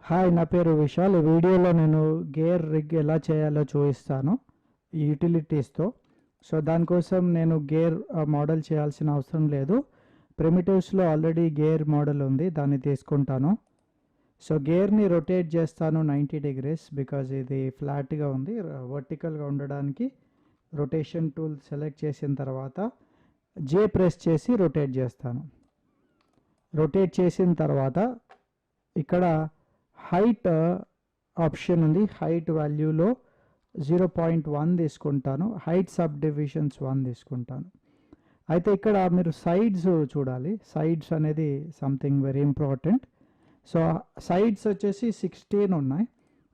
Hi, నా పేరు విశాల్. ఈ వీడియోలో నేను గేర్ రిగ్ ఎలా చేయాలో చూపిస్తాను ఈ యూటిలిటీస్తో. సో దానికోసం నేను గేర్ మోడల్ చేయాల్సిన అవసరం లేదు. ప్రిమిటివ్స్లో ఆల్రెడీ గేర్ మోడల్ ఉంది, దాన్ని తీసుకుంటాను. సో గేర్ని రొటేట్ చేస్తాను 90 degrees, బికాజ్ ఇది ఫ్లాట్గా ఉంది. వర్టికల్గా ఉండడానికి రొటేషన్ టూల్ సెలెక్ట్ చేసిన తర్వాత జే ప్రెస్ చేసి రొటేట్ చేస్తాను. రొటేట్ చేసిన తర్వాత ఇక్కడ హైట్ ఆప్షన్ ఉంది. హైట్ వాల్యూలో 0.1 తీసుకుంటాను. హైట్ సబ్ డివిజన్స్ 1 తీసుకుంటాను. అయితే ఇక్కడ మీరు సైడ్స్ చూడాలి. సైడ్స్ అనేది something very important. So sides వచ్చేసి 16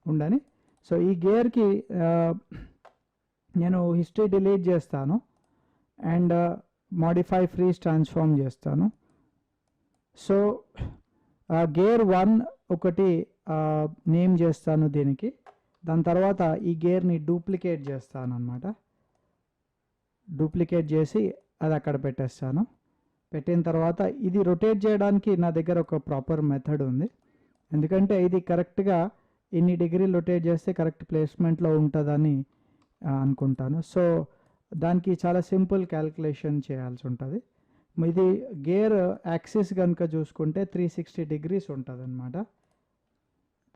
ఉండని. సో ఈ గేర్కి నేను హిస్టరీ డిలీట్ చేస్తాను అండ్ మాడిఫై ఫ్రీజ్ ట్రాన్స్ఫార్మ్ చేస్తాను. సో గేర్ 1 ఒకటి నేమ్ చేస్తాను దీనికి. దాని తర్వాత ఈ గేర్ని డూప్లికేట్ చేస్తాను అనమాట. డూప్లికేట్ చేసి అది అక్కడ పెట్టేస్తాను. పెట్టిన తర్వాత ఇది రొటేట్ చేయడానికి నా దగ్గర ఒక ప్రాపర్ మెథడ్ ఉంది. ఎందుకంటే ఇది కరెక్ట్గా ఇన్ని డిగ్రీలు రొటేట్ చేస్తే కరెక్ట్ ప్లేస్మెంట్లో ఉంటుందని అనుకుంటాను. సో దానికి చాలా సింపుల్ క్యాల్కులేషన్ చేయాల్సి ఉంటుంది. ఇది గేర్ యాక్సిస్ కనుక చూసుకుంటే 360 degrees ఉంటుంది అనమాట.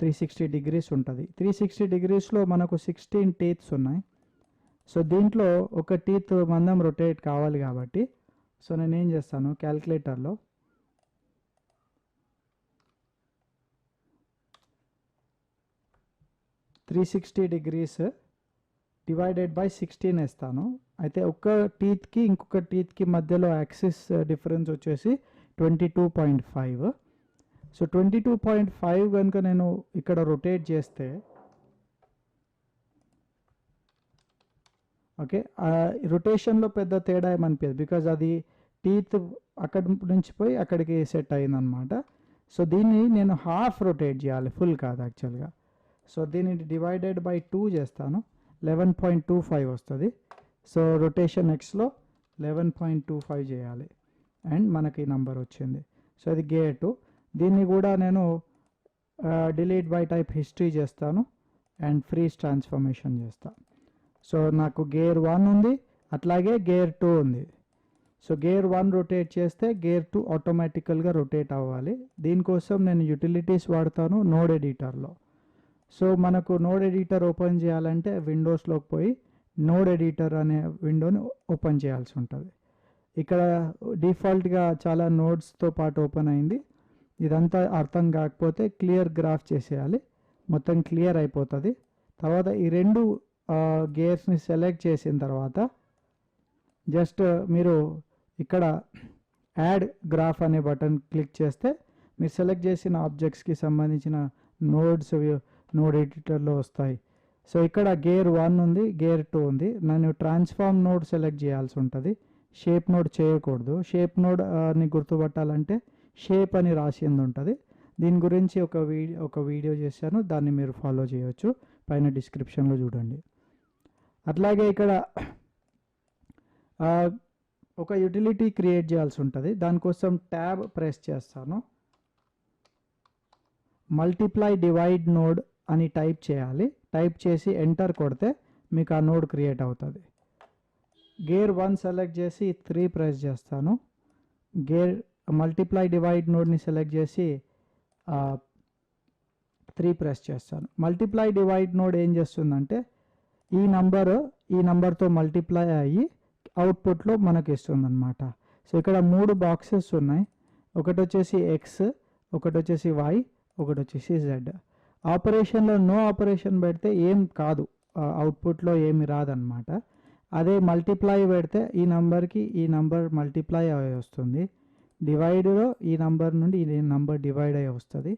360 degrees ఉంటుంది. 360 degreesలో మనకు 16 teeths ఉన్నాయి. సో దీంట్లో ఒక టీత్ మందం రొటేట్ కావాలి కాబట్టి సో నేను ఏం చేస్తాను, క్యాల్కులేటర్లో (360 degrees) డివైడెడ్ బై 16 వేస్తాను. అయితే ఒక టీత్కి ఇంకొక టీత్కి మధ్యలో యాక్సిస్ డిఫరెన్స్ వచ్చేసి 22.5. సో 22.5 కనుక నేను ఇక్కడ రొటేట్ చేస్తే ఓకే, రొటేషన్లో పెద్ద తేడా ఏమనిపించదు, బికాజ్ అది టీత్ అక్కడి నుంచి పోయి అక్కడికి సెట్ అయిందనమాట. సో దీన్ని నేను హాఫ్ రొటేట్ చేయాలి, ఫుల్ కాదు యాక్చువల్గా. సో దీన్ని డివైడెడ్ బై 2 చేస్తాను, 11.25 వస్తుంది. సో రొటేషన్ ఎక్స్లో 11.25 చేయాలి అండ్ మనకి నంబర్ వచ్చింది. సో ఇది గేర్ 2. దీన్ని కూడా నేను డిలీట్ బై టైప్ హిస్టరీ చేస్తాను అండ్ ఫ్రీజ్ ట్రాన్స్ఫర్మేషన్ చేస్తాను. సో నాకు గేర్ 1 ఉంది, అట్లాగే గేర్ 2 ఉంది. సో గేర్ 1 రొటేట్ చేస్తే గేర్ 2 ఆటోమేటికల్గా రొటేట్ అవ్వాలి. దీనికోసం నేను యూటిలిటీస్ వాడతాను నోడ్ ఎడిటర్లో. సో మనకు నోడ్ ఎడిటర్ ఓపెన్ చేయాలంటే విండోస్లోకి పోయి నోడ్ ఎడిటర్ అనే విండోని ఓపెన్ చేయాల్సి ఉంటుంది. ఇక్కడ డిఫాల్ట్గా చాలా నోడ్స్తో పాటు ఓపెన్ అయింది. ఇదంతా అర్థం కాకపోతే క్లియర్ గ్రాఫ్ చేసేయాలి, మొత్తం క్లియర్ అయిపోతుంది. తర్వాత ఈ రెండు గేర్స్ని సెలెక్ట్ చేసిన తర్వాత జస్ట్ మీరు ఇక్కడ యాడ్ గ్రాఫ్ అనే బటన్ క్లిక్ చేస్తే మీరు సెలెక్ట్ చేసిన ఆబ్జెక్ట్స్కి సంబంధించిన నోడ్స్ నోడ్ ఎడిటర్లో వస్తాయి. సో ఇక్కడ గేర్ 1 ఉంది, గేర్ 2 ఉంది. నేను ట్రాన్స్ఫార్మ్ నోడ్ సెలెక్ట్ చేయాల్సి ఉంటుంది, షేప్ నోడ్ చేయకూడదు. షేప్ నోడ్ని గుర్తుపట్టాలంటే షేప్ అని రాసింది ఉంటుంది. దీని గురించి ఒక వీడియో చేశాను, దాన్ని మీరు ఫాలో చేయవచ్చు, పైన డిస్క్రిప్షన్లో చూడండి. అట్లాగే ఇక్కడ ఒక యూటిలిటీ క్రియేట్ చేయాల్సి ఉంటుంది. దానికోసం ట్యాబ్ ప్రెస్ చేస్తాను. మల్టిప్లై డివైడ్ నోడ్ అని టైప్ చేయాలి. టైప్ చేసి ఎంటర్ కొడితే మీకు ఆ నోడ్ క్రియేట్ అవుతుంది. గేర్ 1 సెలెక్ట్ చేసి 3 ప్రెస్ చేస్తాను. గేర్ మల్టిప్లై డివైడ్ నోడ్ని సెలెక్ట్ చేసి 3 ప్రెస్ చేస్తాను. మల్టిప్లై డివైడ్ నోడ్ ఏం చేస్తుందంటే ఈ నంబర్తో మల్టిప్లై అయ్యి అవుట్పుట్లో మనకి ఇస్తుంది అనమాట. సో ఇక్కడ 3 బాక్సెస్ ఉన్నాయి. ఒకటి వచ్చేసి ఎక్స్, ఒకటి వచ్చేసి వై, ఒకటి వచ్చేసి జెడ్. ఆపరేషన్లో నో ఆపరేషన్ పెడితే ఏం కాదు, అవుట్పుట్లో ఏమి రాదనమాట. అదే మల్టిప్లై పెడితే ఈ నంబర్కి ఈ నంబర్ మల్టిప్లై అయ్యి వస్తుంది. డివైడ్లో ఈ నంబర్ నుండి ఈ నంబర్ డివైడ్ అయ్యి వస్తుంది.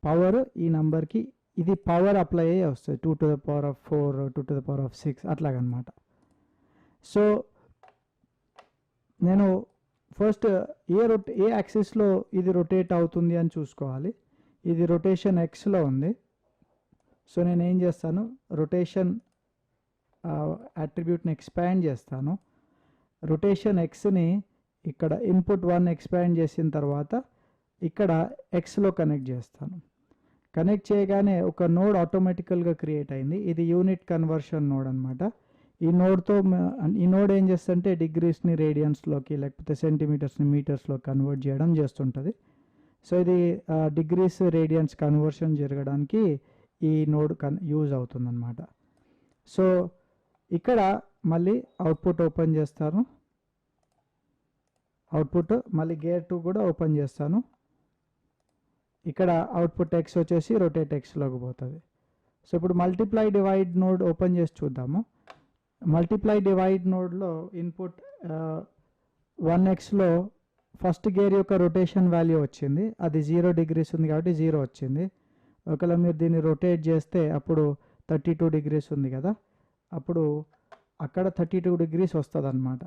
పవర్ ఈ నంబర్కి ఇది పవర్ అప్లై అయ్యి వస్తుంది, 2 to the power of 4, 2 to the power of 6 అట్లాగనమాట. So నేను ఫస్ట్ ఏ యాక్సిస్లో ఇది రొటేట్ అవుతుంది అని చూసుకోవాలి. ఇది రొటేషన్ ఎక్స్లో ఉంది. సో నేను ఏం చేస్తాను, రొటేషన్ అట్రిబ్యూట్ని ఎక్స్పాండ్ చేస్తాను. రొటేషన్ ఎక్స్ని ఇక్కడ ఇన్పుట్ 1 ఎక్స్పాండ్ చేసిన తర్వాత ఇక్కడ ఎక్స్లో కనెక్ట్ చేస్తాను. కనెక్ట్ చేయగానే ఒక నోడ్ ఆటోమేటికల్గా క్రియేట్ అయింది. ఇది యూనిట్ కన్వర్షన్ నోడ్ అనమాట. ఈ నోడ్తో ఈ నోడ్ ఏం చేస్తుంటే డిగ్రీస్ని రేడియన్స్లోకి లేకపోతే సెంటీమీటర్స్ని మీటర్స్లో కన్వర్ట్ చేయడం చేస్తుంటుంది. సో ఇది డిగ్రీస్ రేడియన్స్ కన్వర్షన్ జరగడానికి ఈ నోడ్ యూజ్ అవుతుందన్నమాట. సో ఇక్కడ మళ్ళీ అవుట్పుట్ ఓపెన్ చేస్తాను. అవుట్పుట్ మళ్ళీ గేర్ 2 కూడా ఓపెన్ చేస్తాను. ఇక్కడ అవుట్పుట్ ఎక్స్ వచ్చేసి రొటేట్ ఎక్స్లోకి పోతుంది. సో ఇప్పుడు మల్టిప్లై డివైడ్ నోడ్ ఓపెన్ చేసి చూద్దాము. మల్టిప్లై డివైడ్ నోడ్లో ఇన్పుట్ 1xలో ఫస్ట్ గేర్ యొక్క రొటేషన్ వాల్యూ వచ్చింది. అది 0 డిగ్రీస్ ఉంది కాబట్టి 0 వచ్చింది. ఒకవేళ మీరు దీన్ని రొటేట్ చేస్తే అప్పుడు 32 డిగ్రీస్ ఉంది కదా, అప్పుడు అక్కడ 32 డిగ్రీస్ వస్తుంది అనమాట.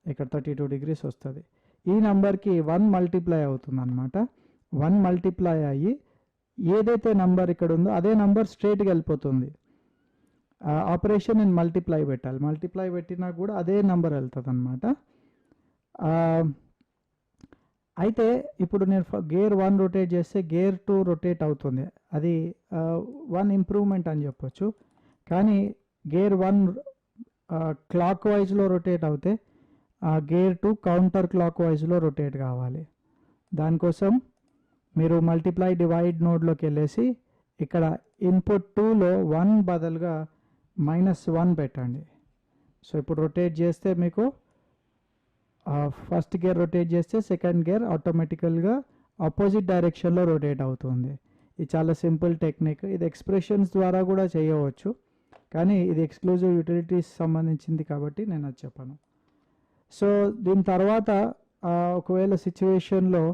ఇక్కడ 32 డిగ్రీస్ వస్తుంది. ఈ నెంబర్కి 1 మల్టిప్లై అవుతుంది అనమాట. 1 మల్టిప్లై అయ్యి ఏదైతే నంబర్ ఇక్కడ ఉందో అదే నంబర్ స్ట్రైట్గా వెళ్ళిపోతుంది. ఆపరేషన్ నేను మల్టిప్లై పెట్టాలి. మల్టిప్లై పెట్టినా కూడా అదే నంబర్ వెళ్తుంది అనమాట. అయితే ఇప్పుడు నేను గేర్ 1 రొటేట్ చేస్తే గేర్ 2 రొటేట్ అవుతుంది. అది 1 ఇంప్రూవ్మెంట్ అని చెప్పొచ్చు. కానీ గేర్ 1 క్లాక్ వైజ్లో రొటేట్ అవుతే గేర్ 2 కౌంటర్ క్లాక్ వైజ్లో రొటేట్ కావాలి. దానికోసం మీరు మల్టిప్లై డివైడ్ నోడ్లోకి వెళ్ళేసి ఇక్కడ ఇన్పుట్ 2లో 1 బదులుగా -1 పెట్టండి. సో ఇప్పుడు రొటేట్ చేస్తే మీకు ఫస్ట్ గేర్ రొటేట్ చేస్తే సెకండ్ గేర్ ఆటోమేటికల్గా ఆపోజిట్ డైరెక్షన్లో రొటేట్ అవుతుంది. ఇది చాలా సింపుల్ టెక్నిక్. ఇది ఎక్స్ప్రెషన్స్ ద్వారా కూడా చేయవచ్చు, కానీ ఇది ఎక్స్క్లూజివ్ యూటిలిటీస్ సంబంధించింది కాబట్టి నేను అది చెప్పాను. సో దీని తర్వాత ఒకవేళ సిచ్యువేషన్లో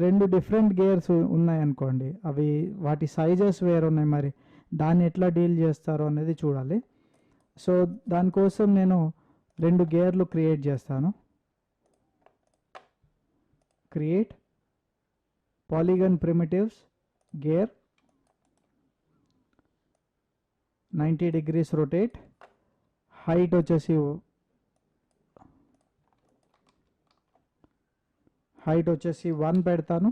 2 డిఫరెంట్ గేర్స్ ఉన్నాయనుకోండి, అవి వాటి సైజెస్ వేరు ఉన్నాయి, మరి దాన్ని ఎట్లా డీల్ చేస్తారో అనేది చూడాలి. సో దానికోసం నేను 2 గేర్లు క్రియేట్ చేస్తాను. Create polygon primitives gear 90 degrees rotate, height వచ్చేసి 1 పెడతాను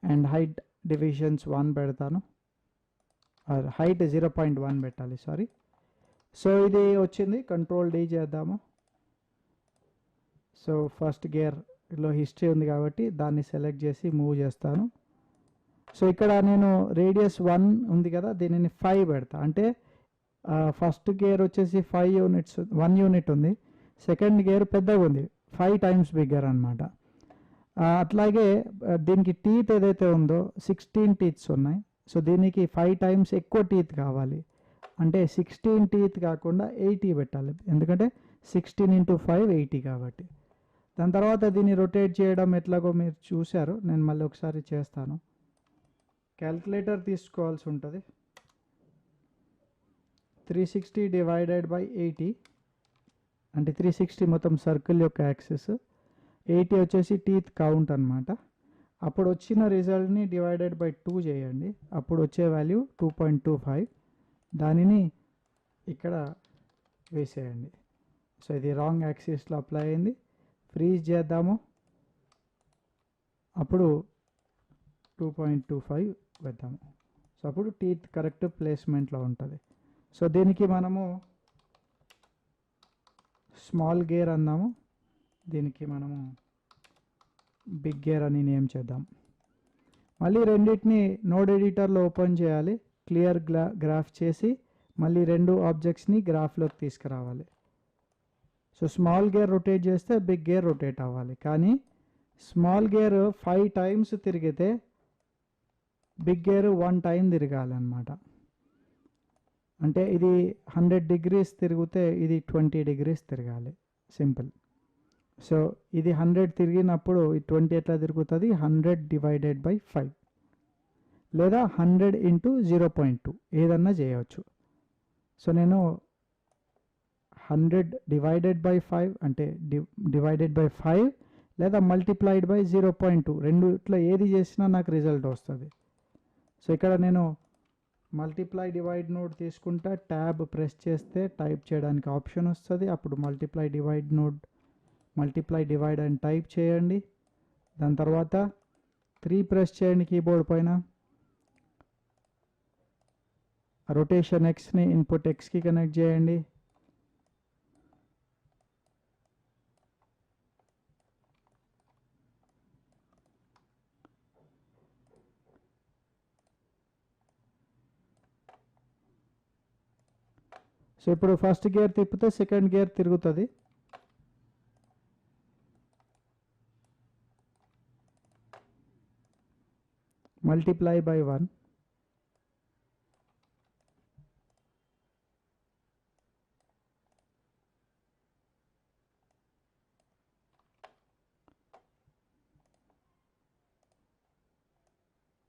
అండ్ హైట్ డివిజన్స్ 1 పెడతాను. హైట్ 0.1 పెట్టాలి, సారీ. సో ఇది వచ్చింది. కంట్రోల్ D చేద్దాము. సో ఫస్ట్ గేర్లో హిస్టరీ ఉంది కాబట్టి దాన్ని సెలెక్ట్ చేసి మూవ్ చేస్తాను. సో ఇక్కడ నేను రేడియస్ 1 ఉంది కదా, దీనిని 5 పెడతా. అంటే ఫస్ట్ గేర్ వచ్చేసి 5 యూనిట్స్ 1 యూనిట్ ఉంది, సెకండ్ గేర్ పెద్దగా ఉంది, 5 టైమ్స్ బిగ్గర్ అనమాట. అట్లాగే దీనికి టీత్ ఏదైతే ఉందో 16 టీత్స్ ఉన్నాయి. సో దీనికి 5 టైమ్స్ ఎక్కువ టీత్ కావాలి, అంటే 16 టీత్ కాకుండా 80 పెట్టాలి, ఎందుకంటే 16 × 5 80 కాబట్టి. దాని తర్వాత దీన్ని రొటేట్ చేయడం ఎట్లాగో మీరు చూశారు, నేను మళ్ళీ ఒకసారి చేస్తాను. క్యాల్కులేటర్ తీసుకోవాల్సి ఉంటుంది. 360 డివైడెడ్ బై 80 అంటే 360 మొత్తం సర్కిల్ యొక్క యాక్సెస్, 80 వచ్చేసి టీత్ కౌంట్ అనమాట. అప్పుడు వచ్చిన రిజల్ట్ని డివైడెడ్ బై 2 చేయండి, అప్పుడు వచ్చే వాల్యూ 2.25. దానిని ఇక్కడ వేసేయండి. సో ఇది రాంగ్ యాక్సిస్లో అప్లై అయింది. ఫ్రీజ్ చేద్దాము, అప్పుడు 2.25 వేద్దాము. సో అప్పుడు టీత్ కరెక్ట్ ప్లేస్మెంట్లో ఉంటుంది. సో దీనికి మనము స్మాల్ గేర్ అందాము, దీనికి మనము బిగ్ గేర్ అని నేమ్ చేద్దాం. మళ్ళీ రెండింటిని నోడ్ ఎడిటర్లో ఓపెన్ చేయాలి, క్లియర్ గ్రాఫ్ చేసి మళ్ళీ 2 ఆబ్జెక్ట్స్ని గ్రాఫ్లోకి తీసుకురావాలి. సో స్మాల్ గేర్ రొటేట్ చేస్తే బిగ్ గేర్ రొటేట్ అవ్వాలి, కానీ స్మాల్ గేర్ 5 టైమ్స్ తిరిగితే బిగ్ గేర్ 1 టైం తిరగాలి అన్నమాట. అంటే ఇది 100 డిగ్రీస్ తిరిగితే ఇది 20 డిగ్రీస్ తిరగాలి, సింపుల్. సో ఇది 100 తిరిగినప్పుడు ఈ 20 ఎట్లా తిరుగుతుంది, 100 డివైడెడ్ బై 5 లేదా 100 × 0.2 ఏదన్నా చేయవచ్చు. సో నేను 100 డివైడెడ్ బై 5 అంటే డివైడెడ్ బై 5 లేదా మల్టిప్లైడ్ బై 0.2 రెండిట్లో ఏది చేసినా నాకు రిజల్ట్ వస్తుంది. సో ఇక్కడ నేను మల్టిప్లై డివైడ్ నోడ్ తీసుకుంటా, ట్యాబ్ ప్రెస్ చేస్తే టైప్ చేయడానికి ఆప్షన్ వస్తుంది. అప్పుడు multiply divide node multiply divide అని టైప్ చేయండి. దాని తర్వాత 3 ప్రెస్ చేయండి కీబోర్డ్ పైన. రొటేషన్ ఎక్స్ని ఇన్పుట్ ఎక్స్కి కనెక్ట్ చేయండి. సో ఇప్పుడు ఫస్ట్ గేర్ తిప్పితే సెకండ్ గేర్ తిరుగుతుంది. Multiply by 1.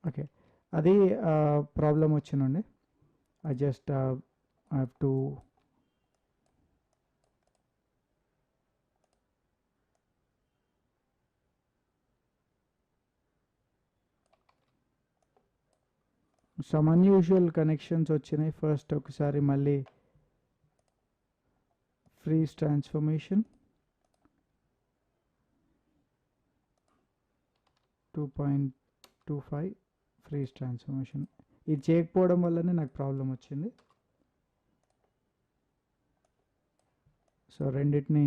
ఓకే, అది ప్రాబ్లం వచ్చినండి. I just have to some unusual connections వచ్చినాయి. ఫస్ట్ ఒకసారి మళ్ళీ ఫ్రీజ్ ట్రాన్స్ఫర్మేషన్ 2.25 ఫ్రీజ్ ట్రాన్స్ఫర్మేషన్. ఇది చేయకపోవడం వల్లనే నాకు ప్రాబ్లం వచ్చింది. సో రెండింటిని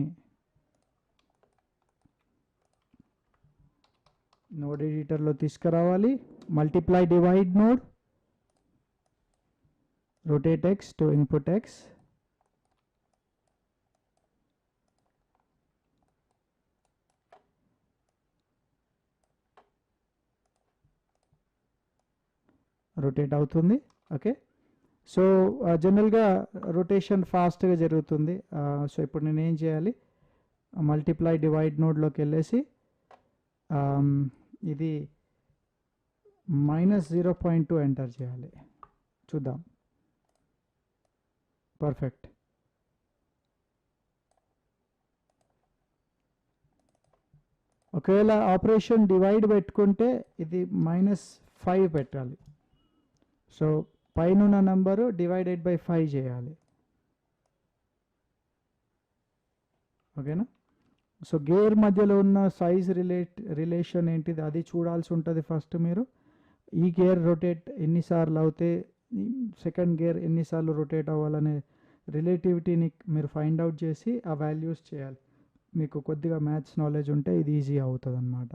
నోడ్ ఎడిటర్లో తీసుకురావాలి. Multiply divide node, rotate x to input x, rotate అవుతుంది. ఓకే, సో జనరల్గా రొటేషన్ ఫాస్ట్గా జరుగుతుంది. సో ఇప్పుడు నేను ఏం చేయాలి, మల్టిప్లై డివైడ్ నోడ్లోకి వెళ్ళేసి ఇది -0.2 ఎంటర్ చేయాలి. చూద్దాం. పర్ఫెక్ట్. ఒకవేళ ఆపరేషన్ డివైడ్ పెట్టుకుంటే ఇది -5 పెట్టాలి. సో పైన నంబరు డివైడెడ్ బై 5 చేయాలి. ఓకేనా? సో గేర్ మధ్యలో ఉన్న సైజ్ రిలేషన్ ఏంటిది అది చూడాల్సి ఉంటుంది. ఫస్ట్ మీరు ఈ గేర్ రొటేట్ ఎన్నిసార్లు అవుతే సెకండ్ గేర్ ఎన్నిసార్లు రొటేట్ అవ్వాలనే రిలేటివిటీని మీరు ఫైండ్ అవుట్ చేసి ఆ వాల్యూస్ చేయాలి. మీకు కొద్దిగా మ్యాథ్స్ నాలెడ్జ్ ఉంటే ఇది ఈజీ అవుతుంది అన్నమాట.